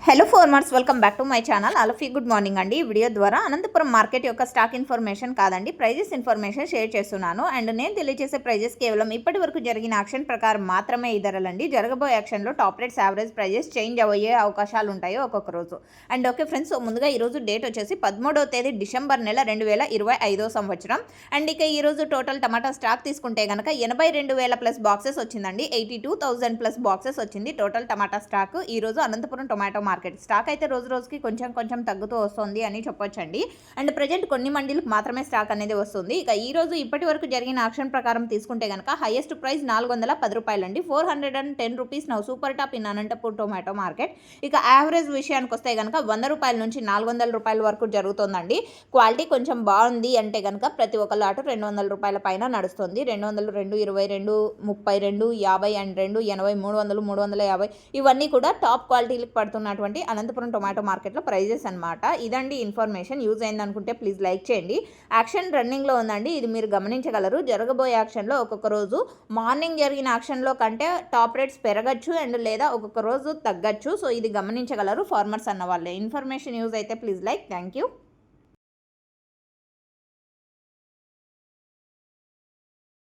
Hello farmers, welcome back to my channel. అలఫీ good morning అండి. ఈ వీడియో ద్వారా అనంతపురం మార్కెట్ యొక్క స్టాక్ ఇన్ఫర్మేషన్ కాదండి, ప్రైజెస్ ఇన్ఫర్మేషన్ షేర్ చేస్తున్నాను. అండ్ నేను తెలియజేసే ప్రైజెస్ కేవలం ఇప్పటి వరకు జరిగిన యాక్షన్ ప్రకారం మాత్రమే ఈ ధరలండి. జరగబోయే యాక్షన్లో top rates, average prices change అయ్యే అవకాశాలు ఉంటాయి ఒక్కొక్క రోజు. అండ్ ఓకే ఫ్రెండ్స్, ముందుగా ఈరోజు డేట్ వచ్చేసి 13వ తేదీ డిసెంబర్ నెల 2025 సంవత్సరం. అండ్ ఇక ఈరోజు టోటల్ టమాటా స్టాక్ తీసుకుంటే కనుక 82,000 ప్లస్ బాక్సెస్ వచ్చిందండి. 82,000 ప్లస్ బాక్సెస్ వచ్చింది టోటల్ టమాటా స్టాక్ ఈరోజు అనంతపురం టొమాటో మార్కెట్. స్టాక్ అయితే రోజు రోజుకి కొంచెం తగ్గుతూ వస్తుంది అని చెప్పొచ్చండి. అండ్ ప్రజెంట్ కొన్ని మండీలకు మాత్రమే స్టాక్ అనేది వస్తుంది. ఇక ఈ రోజు ఇప్పటి వరకు జరిగిన ఆక్షన్ ప్రకారం తీసుకుంటే కనుక హైయెస్ట్ ప్రైస్ 410 రూపాయలండి. 410 rupees now super top in Anantapur tomato market. ఇక యావరేజ్ విషయానికి వస్తే కనుక 100 రూపాయల నుంచి 400 రూపాయల వరకు జరుగుతుందండి. క్వాలిటీ కొంచెం బాగుంది అంటే కనుక ప్రతి ఒక్క లాటు 200 రూపాయల పైన నడుస్తుంది. 200, 220, 232, 50 అండ్ 280, 300, 350 ఇవన్నీ కూడా టాప్ క్వాలిటీలకు పడుతున్నటువంటి అనంతపురం టొమాటో మార్కెట్లో ప్రైజెస్ అనమాట. ఇదండి ఇన్ఫర్మేషన్. యూజ్ అయింది అనుకుంటే ప్లీజ్ లైక్ చేయండి. యాక్షన్ రన్నింగ్లో ఉందండి, ఇది మీరు గమనించగలరు. జరగబోయే యాక్షన్లో ఒక్కొక్క రోజు మార్నింగ్ జరిగిన యాక్షన్లో కంటే టాప్ రేట్స్ పెరగచ్చు అండ్ లేదా ఒక్కొక్క రోజు తగ్గచ్చు. సో ఇది గమనించగలరు ఫార్మర్స్ అన్న వాళ్ళే. ఇన్ఫర్మేషన్ యూజ్ అయితే ప్లీజ్ లైక్. Thank you.